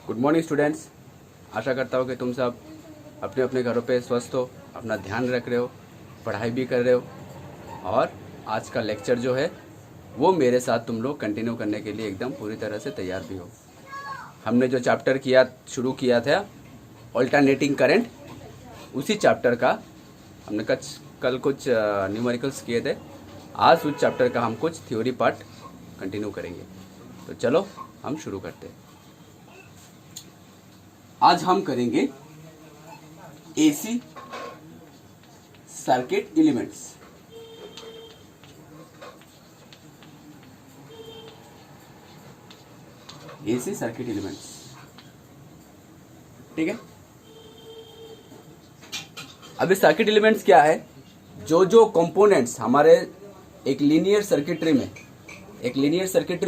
Good morning students. आशा करता हूँ कि तुम सब अपने अपने घरों पे स्वस्थ हो, अपना ध्यान रख रहे हो, पढ़ाई भी कर रहे हो और आज का लेक्चर जो है वो मेरे साथ तुम लोग कंटिन्यू करने के लिए एकदम पूरी तरह से तैयार भी हो। हमने जो चैप्टर शुरू किया था ऑल्टरनेटिंग करंट, उसी चैप्टर का हमने कल कुछ न्यूमेरिकल्स किए थे। आज उस चैप्टर का हम कुछ थ्योरी पार्ट कंटिन्यू करेंगे। तो चलो हम शुरू करते हैं। आज हम करेंगे AC circuit elements. AC circuit elements, ठीक है। अभी सर्किट एलिमेंट्स क्या है? जो कंपोनेंट्स हमारे एक लीनियर सर्किटरी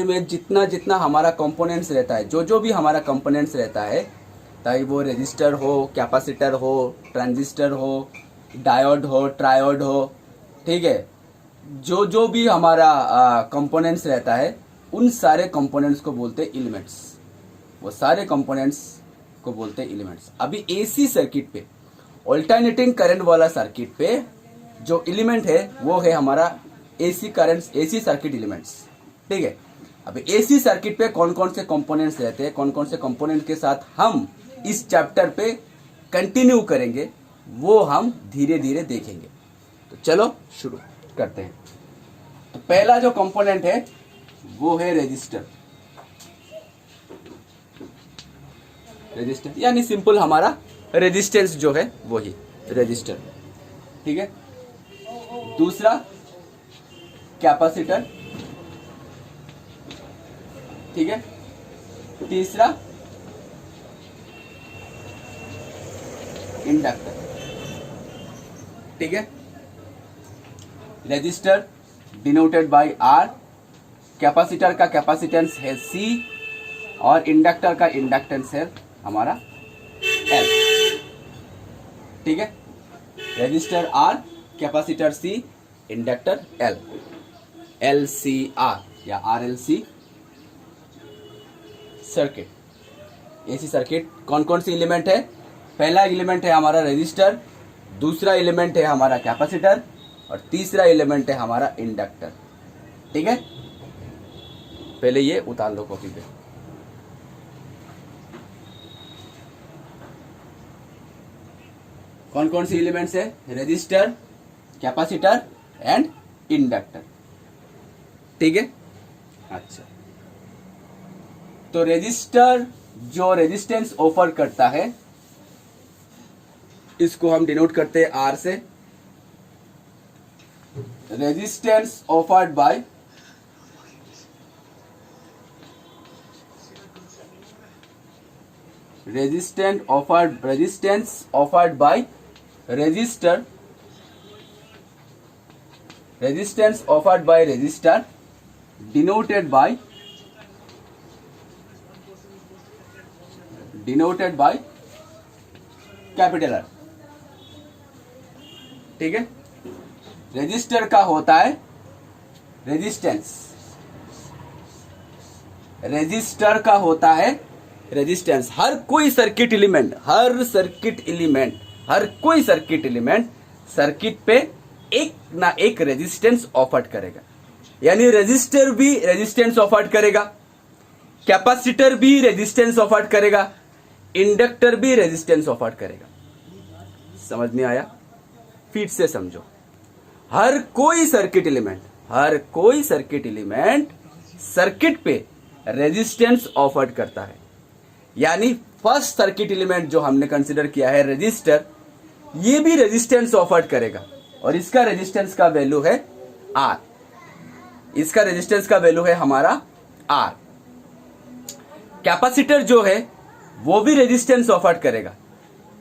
में जितना जितना हमारा कंपोनेंट्स रहता है, जो भी हमारा कंपोनेंट्स रहता है, चाहे वो रेजिस्टर हो, कैपेसिटर हो, ट्रांजिस्टर हो, डायोड हो, ट्रायोड हो, ठीक है। जो भी हमारा कंपोनेंट्स रहता है, उन सारे कंपोनेंट्स को बोलते हैं एलिमेंट्स। वो सारे कंपोनेंट्स को बोलते हैं एलिमेंट्स। अभी एसी सर्किट पे, ऑल्टरनेटिंग करंट वाला सर्किट पे जो एलिमेंट है वो है हमारा एसी सर्किट एलिमेंट्स, ठीक है। अब एसी सर्किट पे कौन कौन से कंपोनेंट्स रहते हैं, कौन कौन से कंपोनेंट के साथ हम इस चैप्टर पे कंटिन्यू करेंगे, वो हम धीरे धीरे देखेंगे। तो चलो शुरू करते हैं। तो पहला जो कंपोनेंट है वो है रेजिस्टर यानी सिंपल हमारा रेजिस्टेंस जो है वही रेजिस्टर, ठीक है। दूसरा कैपेसिटर, ठीक है। तीसरा इंडक्टर, ठीक है। Resistor denoted by R, capacitor का कैपेसिटेंस है सी और इंडक्टर का इंडक्टेंस है हमारा एल, ठीक है। Resistor R, capacitor C, inductor L, L C R या R L C circuit. AC circuit कौन कौन सी एलिमेंट है? पहला एलिमेंट है हमारा रेजिस्टर, दूसरा एलिमेंट है हमारा कैपेसिटर और तीसरा एलिमेंट है हमारा इंडक्टर, ठीक है। पहले ये उतार लो कॉपी पे। कौन कौन सी एलिमेंट्स है? रेजिस्टर, कैपेसिटर एंड इंडक्टर, ठीक है। अच्छा, तो रेजिस्टर जो रेजिस्टेंस ऑफर करता है, इसको हम डिनोट करते हैं आर से। Resistance offered by resistance offered by resistor, resistance offered by resistor denoted by capital R, ठीक है। रेजिस्टर का होता है रेजिस्टेंस, रेजिस्टर का होता है रेजिस्टेंस। हर कोई सर्किट एलिमेंट सर्किट पे एक ना एक रेजिस्टेंस ऑफर करेगा। यानी रेजिस्टर भी रेजिस्टेंस ऑफर करेगा, कैपेसिटर भी रेजिस्टेंस ऑफर करेगा, इंडक्टर भी रेजिस्टेंस ऑफर करेगा। समझ में आया? फिर से समझो। हर कोई सर्किट एलिमेंट सर्किट पे रेजिस्टेंस ऑफर करता है। यानी फर्स्ट सर्किट एलिमेंट जो हमने कंसीडर किया है रेजिस्टर, ये भी रेजिस्टेंस ऑफर करेगा और इसका रेजिस्टेंस का वैल्यू है आर। इसका रेजिस्टेंस का वैल्यू है हमारा आर। कैपेसिटर जो है वो भी रेजिस्टेंस ऑफर करेगा,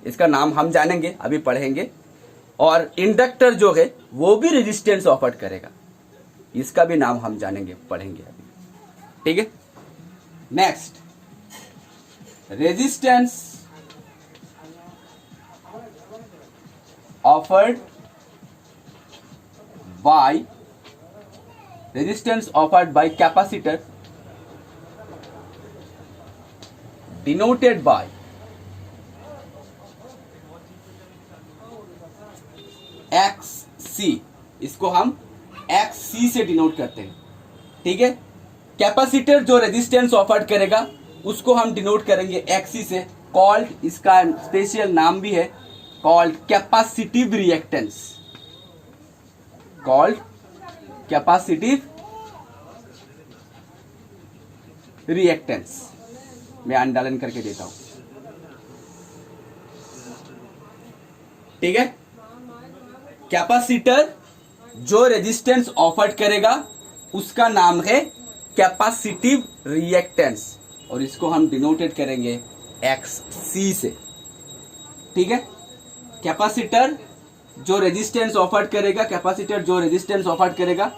इसका नाम हम जानेंगे, अभी पढ़ेंगे। और इंडक्टर जो है वो भी रेजिस्टेंस ऑफर करेगा, इसका भी नाम हम जानेंगे, पढ़ेंगे अभी, ठीक है। Next, resistance offered by capacitor denoted by X C, इसको हम एक्स सी से डिनोट करते हैं, ठीक है। कैपेसिटर जो रेजिस्टेंस ऑफर करेगा उसको हम डिनोट करेंगे एक्सी से, कॉल्ड, इसका स्पेशल नाम भी है called capacitive reactance, called capacitive reactance. मैं अंडरलाइन करके देता हूं, ठीक है। कैपेसिटर जो रेजिस्टेंस ऑफर करेगा उसका नाम है कैपेसिटिव रिएक्टेंस, और इसको हम डिनोटेड करेंगे एक्स सी से, ठीक है। कैपेसिटर जो रेजिस्टेंस ऑफर करेगा, कैपेसिटर जो रेजिस्टेंस ऑफर करेगा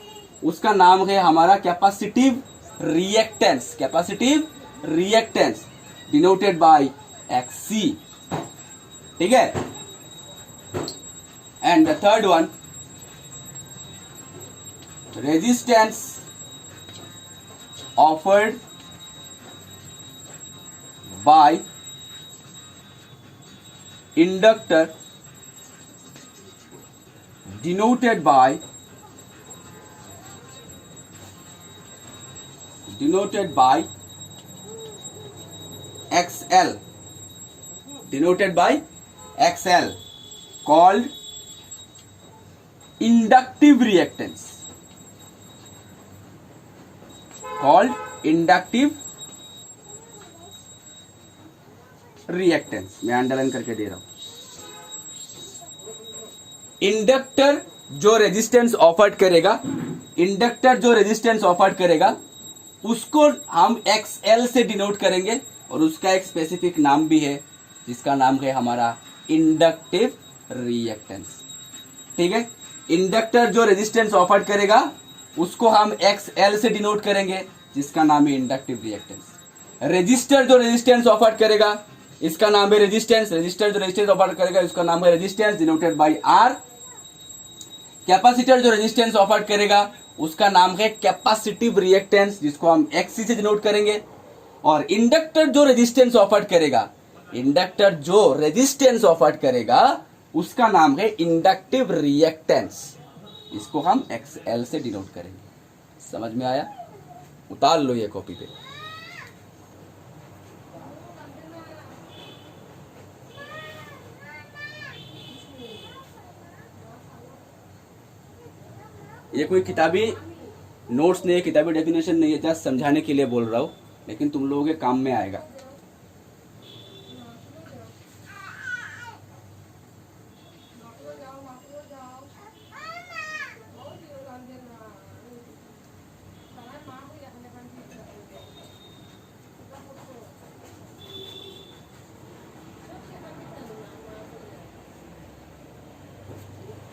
उसका नाम है हमारा capacitive reactance, capacitive reactance denoted by X C, ठीक है। And the third one, resistance offered by inductor denoted by XL, denoted by XL, called inductive reactance, called inductive reactance। मैं underline करके दे रहा हूं। इंडक्टर जो रेजिस्टेंस ऑफर करेगा, inductor जो resistance offer करेगा उसको हम XL से डिनोट करेंगे, और उसका एक स्पेसिफिक नाम भी है जिसका नाम है हमारा इंडक्टिव रिएक्टेंस, ठीक है। इंडक्टर जो रेजिस्टेंस ऑफर करेगा उसको हम XL से डिनोट करेंगे जिसका नाम है इंडक्टिव रिएक्टेंस। रेजिस्टर जो रेजिस्टेंस ऑफर करेगा इसका नाम है रेजिस्टेंस, रेजिस्टर जो रेजिस्टेंस ऑफर करेगा इसका नाम है resistance denoted by R। Capacitor जो रेजिस्टेंस ऑफर करेगा उसका नाम है कैपेसिटिव रिएक्टेंस जिसको हम XC से डिनोट करेंगे। और इंडक्टर जो रेजिस्टेंस ऑफर करेगा, इंडक्टर जो रेजिस्टेंस ऑफर करेगा उसका नाम है इंडक्टिव रिएक्टेंस, इसको हम XL से डिनोट करेंगे। समझ में आया? उतार लो ये कॉपी पे। ये कोई किताबी नोट्स नहीं है, किताबी डेफिनेशन नहीं है, जस्ट समझाने के लिए बोल रहा हूं, लेकिन तुम लोगों के काम में आएगा।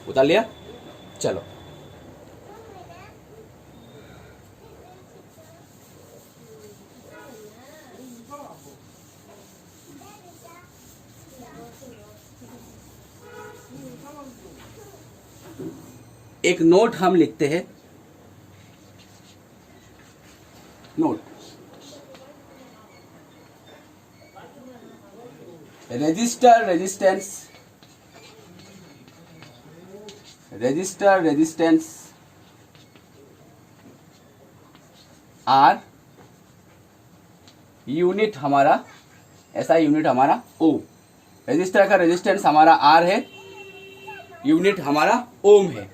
उतार लिया? चलो, एक नोट हम लिखते हैं। Note, register resistance, register resistance R, unit हमारा ऐसा, यूनिट हमारा ओम। रजिस्टर का रेजिस्टेंस हमारा आर है, यूनिट हमारा ओम है।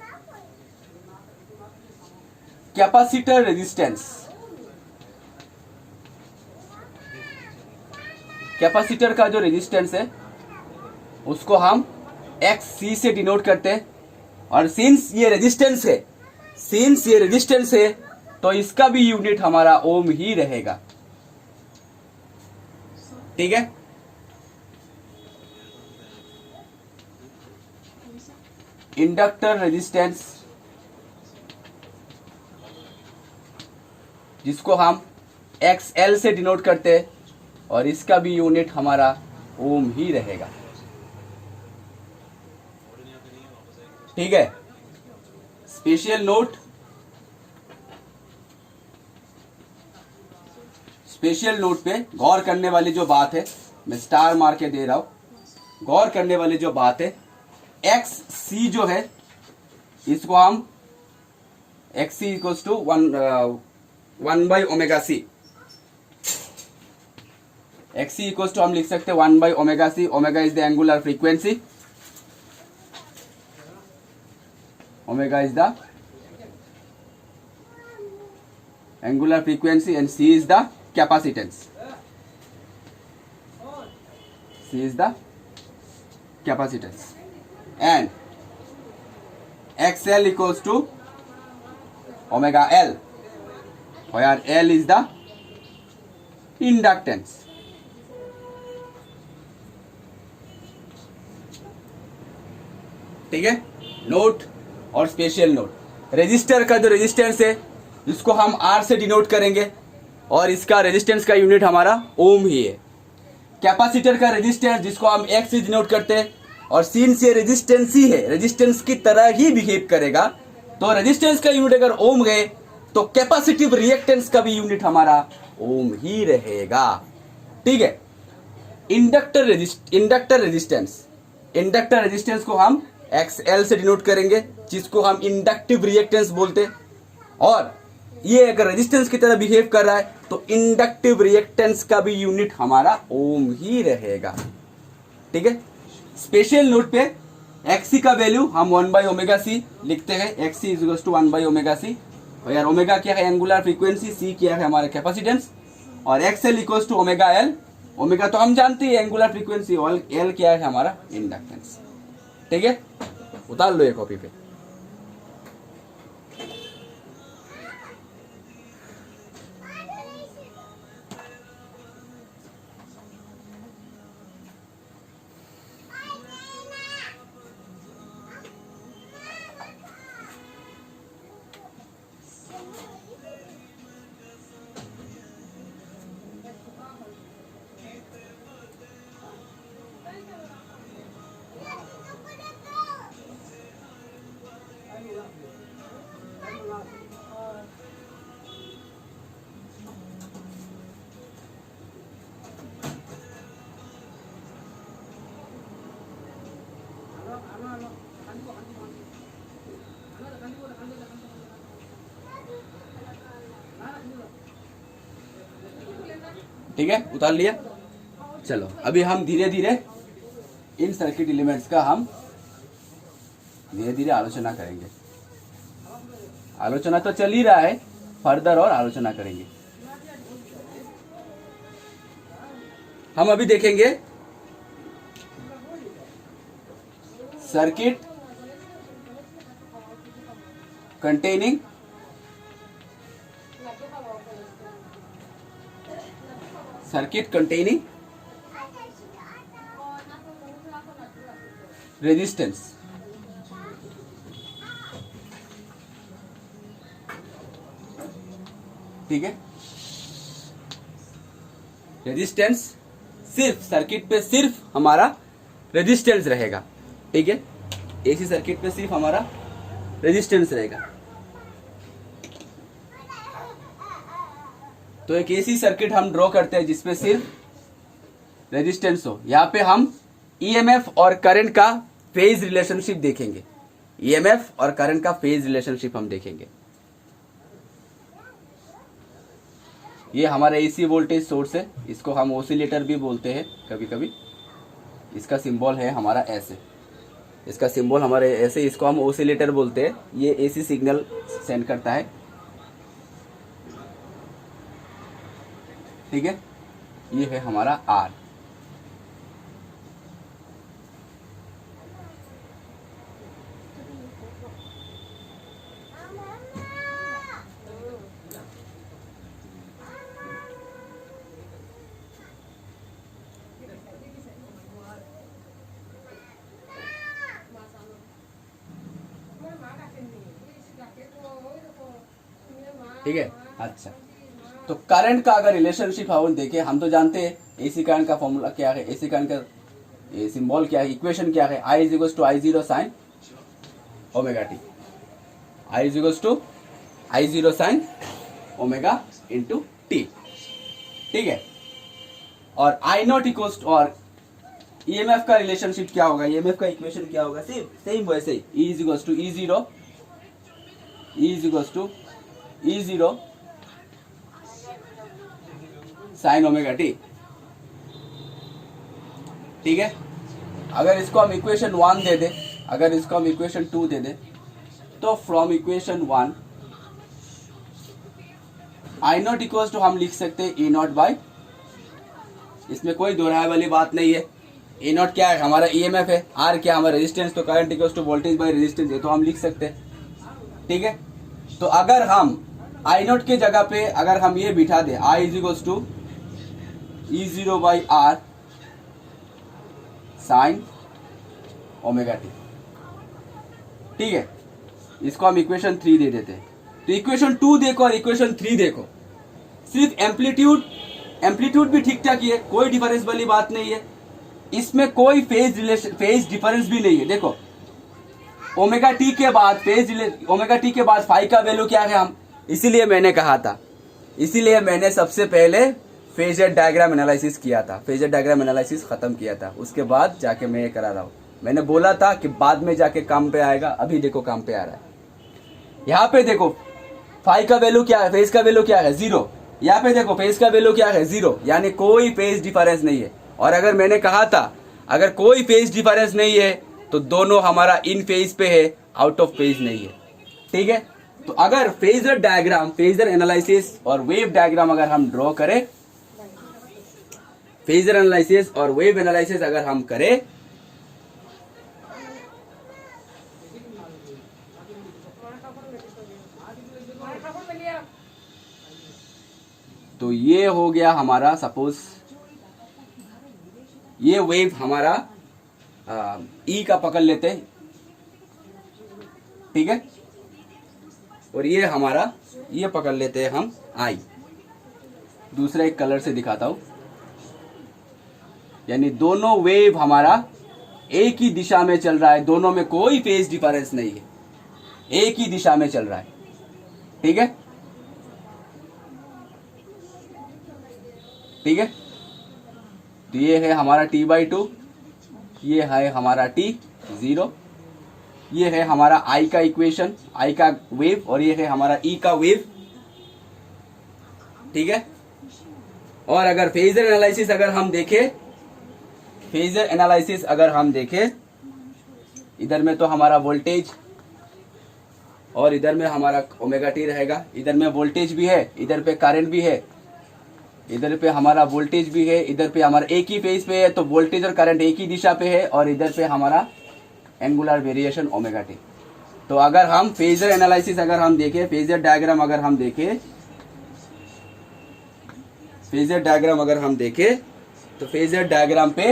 कैपेसिटर रेजिस्टेंस, कैपेसिटर का जो रेजिस्टेंस है उसको हम XC से डिनोट करते हैं। और सिंस ये रेजिस्टेंस है, सिंस ये रेजिस्टेंस है तो इसका भी यूनिट हमारा ओम ही रहेगा, ठीक है। इंडक्टर रेजिस्टेंस जिसको हम XL से डिनोट करते हैं और इसका भी यूनिट हमारा ओम ही रहेगा, ठीक है। स्पेशल नोट, स्पेशल नोट पे गौर करने वाली जो बात है, मैं स्टार मार के दे रहा हूं, गौर करने वाली जो बात है, एक्स सी जो है इसको हम X C equals to 1/ωc, X C equals to हम लिख सकते हैं 1/ωc। Omega is the angular frequency, omega is the angular frequency and C is the capacitance. C is the capacitance and XL equals to omega L, where L is the inductance. ठीक है, note और special note. Resistor का जो resistance है इसको हम R से denote करेंगे और इसका रेजिस्टेंस का यूनिट हमारा ओम ही है। कैपेसिटर का रेजिस्टेंस जिसको हम X से डिनोट करते हैं, और सिंस ये रेजिस्टेंस ही है, रेजिस्टेंस की तरह ही बिहेव करेगा, तो रेजिस्टेंस का यूनिट अगर ओम गए तो कैपेसिटिव रिएक्टेंस का भी यूनिट हमारा ओम ही रहेगा। ठीक है, इंडक्टर रेजिस्टेंस, इंडक्टर रेजिस्टेंस को हम XL से डिनोट करेंगे जिसको हम इंडक्टिव रिएक्टेंस बोलते हैं, और ये अगर रेजिस्टेंस की तरह बिहेव कर रहा है तो इंडक्टिव रिएक्टेंस का भी यूनिट हमारा ओम ही रहेगा। ठीक है, स्पेशल नोट पे XC का वैल्यू हम 1/ωc लिखते हैं, XC is equals to 1/ωc, और यार ओमेगा क्या है एंगुलर फ्रीक्वेंसी, C क्या है हमारा कैपेसिटेंस, और XL equals to omega L, omega तो हम जानते हैं एंगुलर फ्रीक्वेंसी, और L क्या है हमारा इंडक्टेंस। ठीक है, उतार लो ये कॉपी पे। ठीक है, उतार लिया। चलो अभी हम धीरे धीरे इन सर्किट एलिमेंट्स का हम धीरे धीरे आलोचना करेंगे। आलोचना तो चल ही रहा है, फर्दर और आलोचना करेंगे। हम अभी देखेंगे सर्किट कंटेनिंग रेजिस्टेंस। ठीक है, रेजिस्टेंस सिर्फ सर्किट पे सिर्फ हमारा रेजिस्टेंस रहेगा। ठीक है, एसी सर्किट पे सिर्फ हमारा रेजिस्टेंस रहेगा। तो एक एसी सर्किट हम ड्रॉ करते हैं जिसपे सिर्फ रेजिस्टेंस हो। यहां पे हम ईएमएफ और करंट का फेज रिलेशनशिप देखेंगे, ईएमएफ और करंट का फेज रिलेशनशिप हम देखेंगे। ये हमारा एसी वोल्टेज सोर्स है, इसको हम ओसिलेटर भी बोलते हैं कभी कभी। इसका सिंबल है हमारा ऐसे, इसका सिंबल हमारे ऐसे, इसको हम ओसिलेटर बोलते हैं। ये एसी सिग्नल सेंड करता है। ठीक है, ये है हमारा आर। ठीक है, अच्छा, तो करंट का अगर रिलेशनशिप हम देखें, हम तो जानते हैं एसी करंट का फॉर्मूला क्या है, एसी करंट का सिंबल क्या है, इक्वेशन क्या है, I is equals to I0 sine omega T, I is equals to I0 sine omega into T. ठीक है। और आई नॉट इक्वल्स और ईएमएफ का रिलेशनशिप क्या होगा, ईएमएफ का इक्वेशन क्या होगा, सेम वैसे ही E is equals to E zero sine omega T. ठीक है। अगर इसको हम इक्वेशन 1 दे दे, अगर इसको हम इक्वेशन 2 दे दे, तो from equation 1 I naught equals to हम लिख सकते हैं ई नॉट बाई, इसमें कोई दोहराए वाली बात नहीं है। ए नॉट क्या है, हमारा ईएमएफ है, आर क्या हमारा रेजिस्टेंस, तो current equals to voltage by resistance, ये तो हम लिख सकते हैं। ठीक है। तो अगर हम आई नॉट के जगह पे अगर हम ये बिठा दे I is equals to E zero by R sine omega T. ठीक है। इसको हम इक्वेशन 3 दे देते हैं। तो इक्वेशन 2 देखो और इक्वेशन 3 देखो, सिर्फ एम्पलीट्यूड भी ठीक ठाक ही है, कोई डिफरेंस वाली बात नहीं है, इसमें कोई फेज डिफरेंस भी नहीं है। देखो ओमेगा टी के बाद ओमेगा टी के बाद फाई का वैल्यू क्या है, हम इसीलिए मैंने कहा था, इसीलिए मैंने सबसे पहले फेजर डायग्राम एनालिसिस किया था, फेजर डायग्राम एनालिसिस खत्म किया था, उसके बाद जाके मैं ये करा रहा हूँ। मैंने बोला था कि बाद में जाके काम पे आएगा, अभी देखो काम पे आ रहा है। यहाँ पे देखो फाई का वैल्यू क्या है, फेज का वैल्यू क्या है, 0। यहाँ पे देखो फेज का वैल्यू क्या है, 0, यानी कोई फेज डिफरेंस नहीं है। और अगर मैंने कहा था अगर कोई फेज डिफरेंस नहीं है तो दोनों हमारा इन फेज पे है, आउट ऑफ फेज नहीं है। ठीक है। तो अगर फेजर डायग्राम, फेजर एनालिसिस और वेव डायग्राम अगर हम ड्रॉ करें, फेजर एनालिसिस और वेव एनालिसिस अगर हम करें, तो ये हो गया हमारा, सपोज ये वेव हमारा ई का पकड़ लेते हैं। ठीक है। और ये हमारा ये पकड़ लेते हैं हम आई। दूसरा एक कलर से दिखाता हूं, यानी दोनों वेव हमारा एक ही दिशा में चल रहा है, दोनों में कोई फेज डिफरेंस नहीं है, एक ही दिशा में चल रहा है। ठीक है। ठीक है। तो ये है हमारा t/2, ये है हमारा t0, ये है हमारा i का इक्वेशन, i का वेव, और ये है हमारा e का वेव। ठीक है। और अगर फेजर एनालिसिस अगर हम देखें, फेजर एनालिसिस अगर हम देखें, इधर में तो हमारा वोल्टेज और इधर में हमारा ओमेगा टी रहेगा, इधर में वोल्टेज भी है, इधर पे करंट भी है, इधर पे हमारा वोल्टेज भी है, इधर पे हमारा एक ही फेज पे है, तो वोल्टेज और करंट एक ही दिशा पे है, और इधर पे हमारा एंगुलर वेरिएशन ओमेगा टी। तो अगर हम फेजर एनालिसिस अगर हम देखें, फेजर डायग्राम अगर हम देखें, फेजर डायग्राम अगर हम देखें, तो फेजर डायग्राम पे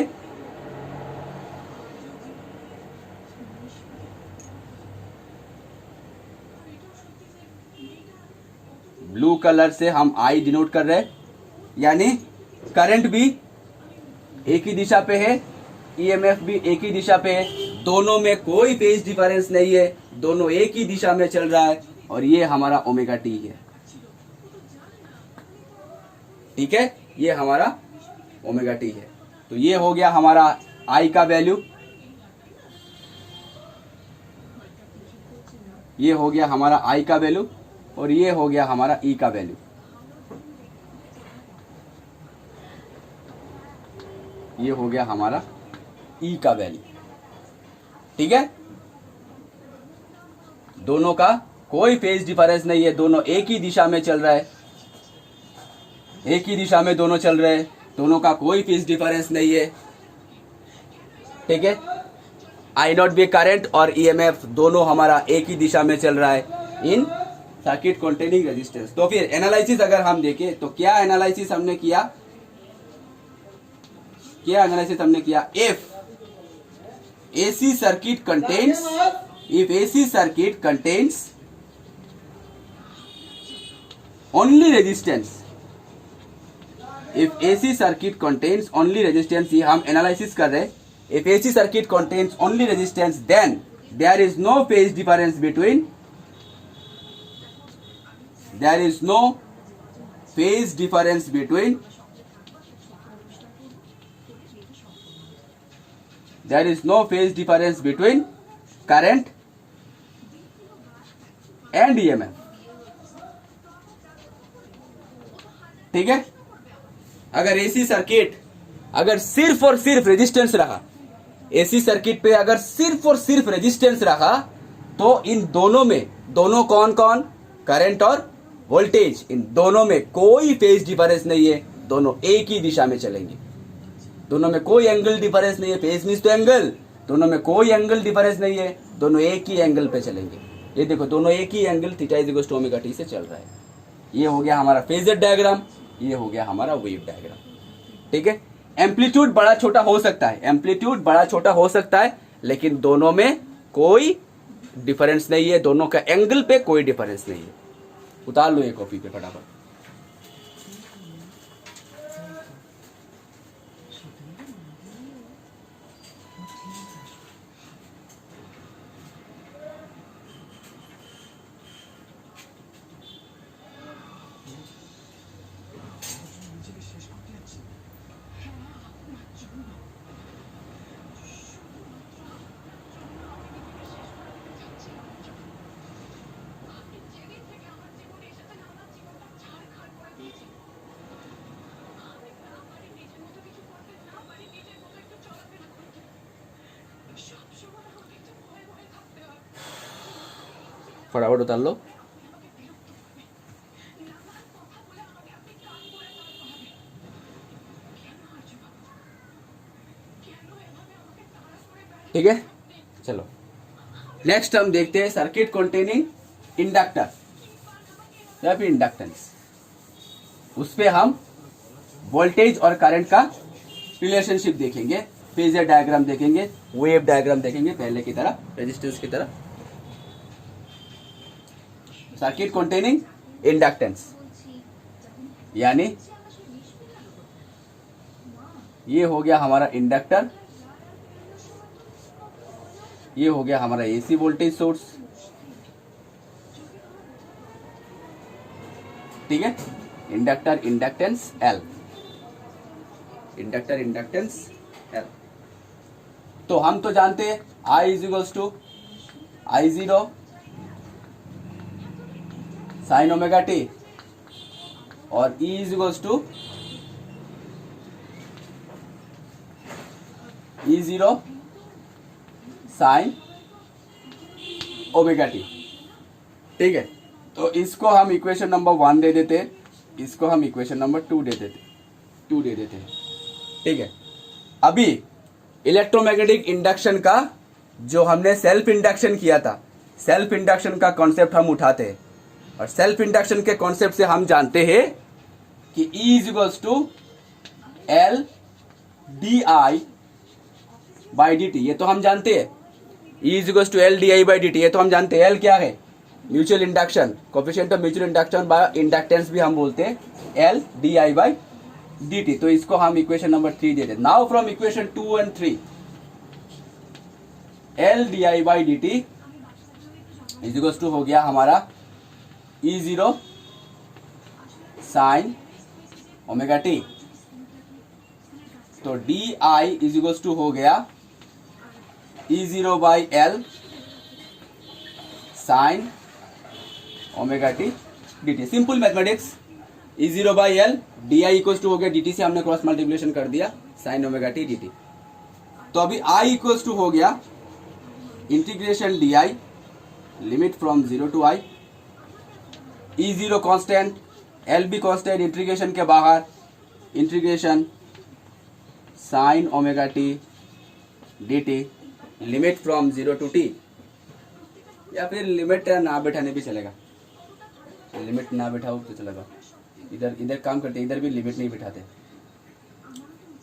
ब्लू कलर से हम आई डिनोट कर रहे हैं, यानी करंट भी एक ही दिशा पे है, ईएमएफ भी एक ही दिशा पे है, दोनों में कोई फेज डिफरेंस नहीं है, दोनों एक ही दिशा में चल रहा है, और ये हमारा ओमेगा टी है। ठीक है। ये हमारा ओमेगा टी है। तो ये हो गया हमारा आई का वैल्यू, ये हो गया हमारा आई का वैल्यू, और ये हो गया हमारा ई का वैल्यू। ये हो गया हमारा ई का वैल्यू। ठीक है। दोनों का कोई फेज डिफरेंस नहीं है, दोनों एक ही दिशा में चल रहा है, एक ही दिशा में दोनों चल रहे हैं, दोनों का कोई फेज डिफरेंस नहीं है। ठीक है। आई नॉट बी करंट और ईएमएफ दोनों हमारा एक ही दिशा में चल रहा है इन सर्किट कंटेनिंग रेजिस्टेंस। तो फिर एनालिसिस अगर हम देखें, तो क्या एनालिसिस हमने किया, क्या एनालिसिस हमने किया, if AC circuit contains, if AC circuit contains only resistance, if AC circuit contains only resistance, ये हम एनालिसिस कर रहे हैं, if AC circuit contains only resistance, then there is no phase difference between, there is no phase difference between there is no phase difference between current and EMF. ठीक है, अगर AC circuit अगर सिर्फ और सिर्फ रेजिस्टेंस रहा, AC circuit पे अगर सिर्फ और सिर्फ रेजिस्टेंस रहा, तो इन दोनों में, दोनों कौन कौन, करंट और वोल्टेज, इन दोनों में कोई फेज डिफरेंस नहीं है, दोनों एक ही दिशा में चलेंगे, दोनों में कोई एंगल डिफरेंस नहीं है, फेज मींस तो एंगल, दोनों में कोई एंगल डिफरेंस नहीं है, दोनों एक ही एंगल पे चलेंगे। ये देखो दोनों एक ही angle theta is equal to omega T से चल रहा है। ये हो गया हमारा फेजर डायग्राम, ये हो गया हमारा वेव डायग्राम। ठीक है, एम्पलीट्यूड बड़ा छोटा हो सकता है, एम्पलीट्यूड बड़ा छोटा हो सकता है, लेकिन दोनों में कोई डिफरेंस नहीं है, दोनों का एंगल पे कोई डिफरेंस नहीं है। उतार लो ये कॉपी पे फटाफट। फटाफट उतार लो। ठीक है, चलो नेक्स्ट हम देखते हैं सर्किट कंटेनिंग इंडक्टर या फिर इंडक्टेंस। उस पे हम वोल्टेज और करंट का रिलेशनशिप देखेंगे, फेजर डायग्राम देखेंगे, वेव डायग्राम देखेंगे, पहले की तरह, रेजिस्टेंस की तरह। सर्किट कंटेनिंग इंडक्टेंस यानी ये हो गया हमारा इंडक्टर, ये हो गया हमारा एसी वोल्टेज सोर्स। ठीक है, इंडक्टर इंडक्टेंस एल, इंडक्टर इंडक्टेंस एल। तो हम तो जानते हैं I is equals to I0 sine omega t और E is equals to E0 sine omega T. ठीक है, तो इसको हम इक्वेशन नंबर 1 दे देते हैं, इसको हम इक्वेशन नंबर 2 दे देते हैं। ठीक है, अभी इलेक्ट्रोमैग्नेटिक इंडक्शन का जो हमने सेल्फ इंडक्शन किया था, सेल्फ इंडक्शन का कॉन्सेप्ट हम उठाते हैं, और सेल्फ इंडक्शन के कॉन्सेप्ट से हम जानते हैं कि E is equals to L di by d t. ये तो हम जानते हैं, E is equals to L di by d t, ये तो हम जानते हैं। L क्या है? Mutual induction, coefficient of mutual induction by inductance भी हम बोलते हैं, L di by d t. तो इसको हम इक्वेशन नंबर 3 दे दें। Now from equation 2 and 3 L di by d T is equals to हो गया हमारा E0 साइन ओमेगा टी। तो d I is equals to हो गया E0 by L sine omega t d t. Simple mathematics, E0 by L d I equals to हो गया dt से हमने क्रॉस मल्टीप्लिकेशन कर दिया साइन ओमेगा टी dt। तो अभी I इक्वल्स टू हो गया integration d I limit from 0 to I, E0 constant, L भी कांस्टेंट, इंटीग्रेशन के बाहर integration sine omega t dt limit from 0 to t, या फिर लिमिट ना बैठाने भी चलेगा, लिमिट ना बैठाओ तो चलेगा। इधर काम करते, इधर भी लिमिट नहीं बिठाते।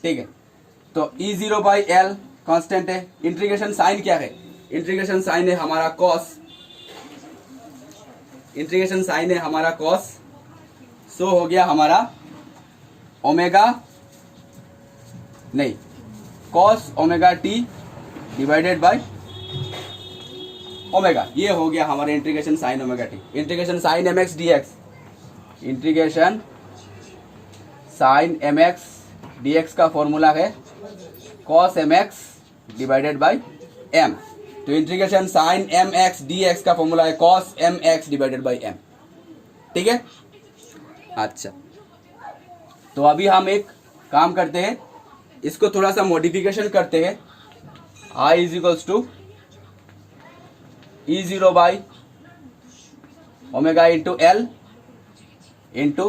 ठीक है, तो E0 बाई एल कांस्टेंट है। इंटीग्रेशन साइन क्या है? इंटीग्रेशन साइन है हमारा कॉस, इंटीग्रेशन साइन है हमारा कॉस। सो हो गया हमारा ओमेगा नहीं, cos omega T divided by omega. ये हो गया हमारा integration sine omega T. Integration sine M X D X, integration sine M X D X का फॉर्मूला है cos M X divided by M. तो integration sine M X D X का formula है cos M X divided by M. ठीक है, अच्छा तो अभी हम एक काम करते हैं, इसको थोड़ा सा मॉडिफिकेशन करते हैं। I is equals to E zero by omega into L into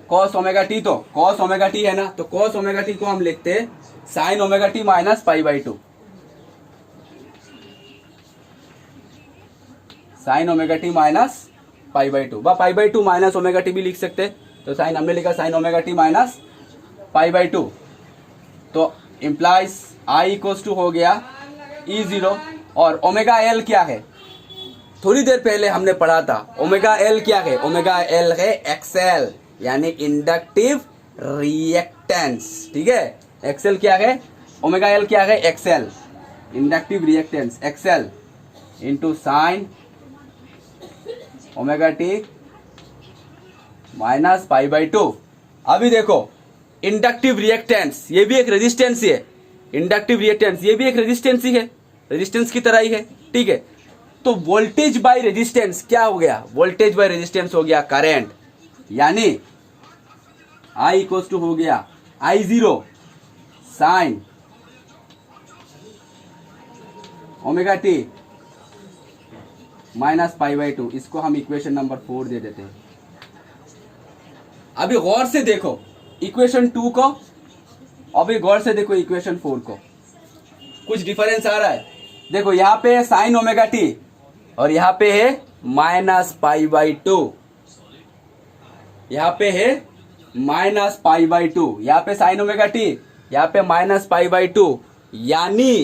cos omega T. तो कॉस ओमेगा टी है ना, तो कॉस ओमेगा टी को हम लिखते हैं sign omega T minus pi by to. Sign omega T minus pi by to, pi by to minus omega T भी लिख सकते। तो साइन हमने लिखा sign omega T minus pi by to. तो इंप्लाइज आई इक्वल्स टू हो गया E zero, और ओमेगा एल क्या है, थोड़ी देर पहले हमने पढ़ा था। ओमेगा एल क्या है, ओमेगा एल है एक्सएल यानी इंडक्टिव रिएक्टेंस। ठीक है, एक्सएल क्या है, ओमेगा एल क्या है, XL inductive reactance XL into sine omega T minus pi by to. अभी देखो इंडक्टिव रिएक्टेंस ये भी एक रेजिस्टेंस ही है, इंडक्टिव रिएक्टेंस ये भी एक रेजिस्टेंस ही है, रेजिस्टेंस की तरह ही है। ठीक है, तो वोल्टेज बाय रेजिस्टेंस क्या हो गया, वोल्टेज बाय रेजिस्टेंस हो गया करंट, यानी आई इक्वल्स टू हो गया I zero sine omega T minus pi by two. इसको हम इक्वेशन नंबर 4 दे देते हैं। अभी गौर से देखो इक्वेशन 2 को, अभी गौर से देखो इक्वेशन 4 को, कुछ डिफरेंस आ रहा है। देखो यहाँ पे है साइन ओमेगा टी और यहाँ पे है माइनस पाई बाई टू, यहाँ पे है माइनस पाई बाई टू, यहाँ पे साइन ओमेगा टी, यहाँ पे माइनस पाई बाई टू, यानी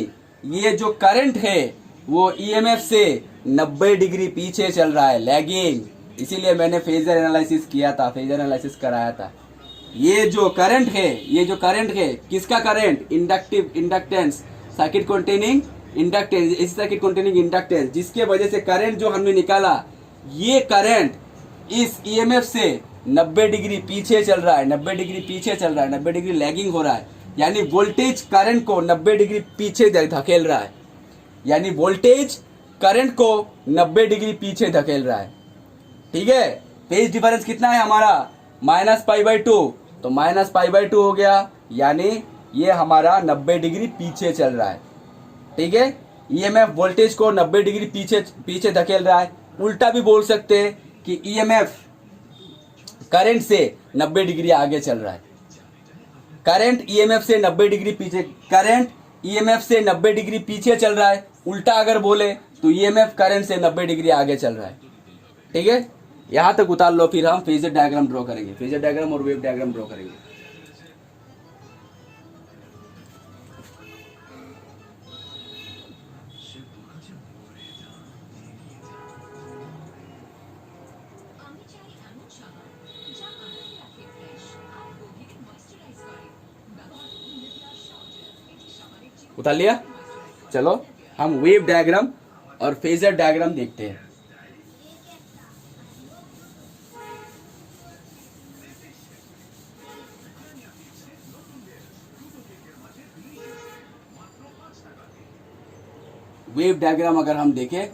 ये जो करंट है वो ईएमएफ से 90 डिग्री पीछे चल रहा है, लैगिंग। इसीलिए मैंने फेजर एनालिसिस किया था, फेजर एनालिसिस कराया था। ये जो करंट है, ये जो करंट है, किसका current, inductive inductance circuit containing inductance, इस सर्किट कंटेनिंग इंडक्टेंस, जिसके वजह से करंट जो हमने निकाला, ये करंट इस ईएमएफ से 90 डिग्री पीछे चल रहा है, 90 डिग्री पीछे चल रहा है, 90 डिग्री लैगिंग हो रहा है, यानी वोल्टेज करंट को 90 डिग्री पीछे धकेल रहा है, यानी वोल्टेज करंट को 90 डिग्री पीछे धकेल रहा है। ठीक है, फेज डिफरेंस कितना है हमारा, माइनस पाई बाई टू, तो माइनस पाई बाई टू हो गया, यानी ये हमारा 90 डिग्री पीछे चल रहा है। ठीक है, ईएमएफ वोल्टेज को 90 डिग्री पीछे धकेल रहा है। उल्टा भी बोल सकते हैं कि ईएमएफ करंट से 90 डिग्री आगे चल रहा है। करंट ईएमएफ से 90 डिग्री पीछे, करंट ईएमएफ से 90 डिग्री पीछे चल रहा है। उल्टा अगर बोले तो ईएमएफ करंट से 90 डिग्री आगे चल रहा है। ठीक है, यहां तक उतार लो, फिर हम फेजर डायग्राम ड्रॉ करेंगे, फेजर डायग्राम और वेव डायग्राम ड्रॉ करेंगे। उतार लिया, चलो हम वेव डायग्राम और फेजर डायग्राम देखते हैं। वेव डायग्राम अगर हम देखें,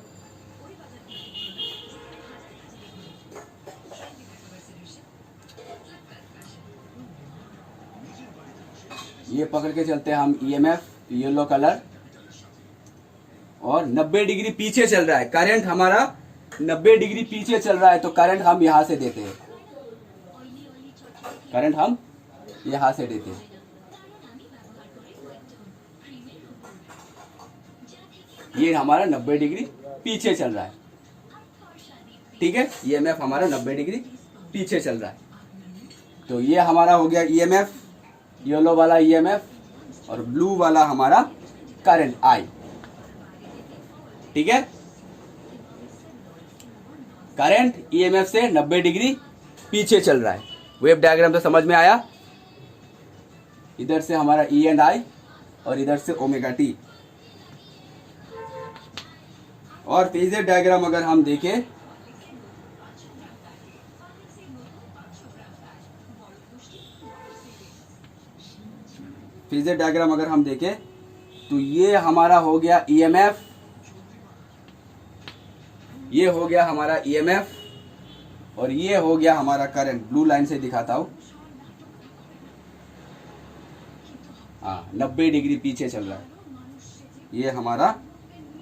ये पकड़ के चलते हैं हम ईएमएफ येलो कलर, और 90 डिग्री पीछे चल रहा है करंट, हमारा 90 डिग्री पीछे चल रहा है, तो करंट हम यहां से देते हैं, करंट हम यहां से देते हैं। ये हमारा 90 डिग्री पीछे चल रहा है। ठीक है, ईएमएफ हमारा 90 डिग्री पीछे चल रहा है, तो ये हमारा हो गया ईएमएफ, येलो वाला ईएमएफ और ब्लू वाला हमारा करंट आई। ठीक है, करंट ईएमएफ से 90 डिग्री पीछे चल रहा है। वेव डायग्राम तो समझ में आया, इधर से हमारा ई एंड आई और इधर से ओमेगा टी। और फेजर डायग्राम अगर हम देखें, फेजर डायग्राम अगर हम देखें तो ये हमारा हो गया ईएमएफ, ये हो गया हमारा ईएमएफ, और ये हो गया हमारा करंट। ब्लू लाइन से दिखाता हूं, हाँ 90 डिग्री पीछे चल रहा है। ये हमारा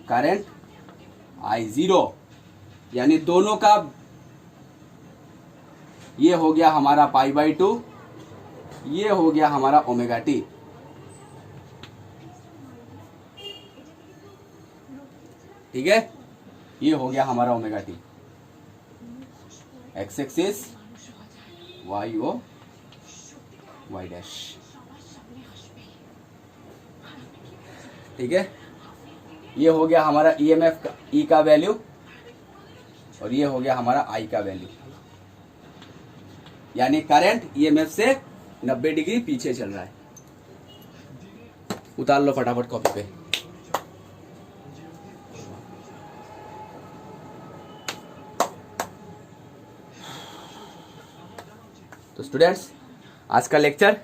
करंट I0, यानी दोनों का ये हो गया हमारा π/2, ये हो गया हमारा ओमेगा टी। ठीक है, ये हो गया हमारा omega t. X axis Y O Y dash. ठीक है, ये हो गया हमारा ईएमएफ का ई का वैल्यू, और ये हो गया हमारा आई का वैल्यू, यानी करंट ईएमएफ से 90 डिग्री पीछे चल रहा है। उतार लो फटाफट कॉपी पे। तो स्टूडेंट्स, आज का लेक्चर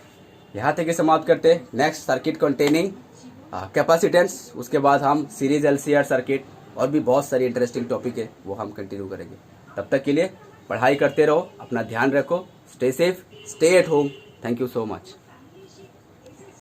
यहाँ तक ही समाप्त करते हैं। नेक्स्ट सर्किट कंटेनिंग कैपेसिटेंस, उसके बाद हम सीरीज एलसीआर सर्किट और भी बहुत सारी इंटरेस्टिंग टॉपिक है वो हम कंटिन्यू करेंगे। तब तक के लिए पढ़ाई करते रहो, अपना ध्यान रखो, stay safe, stay at home. Thank you so much.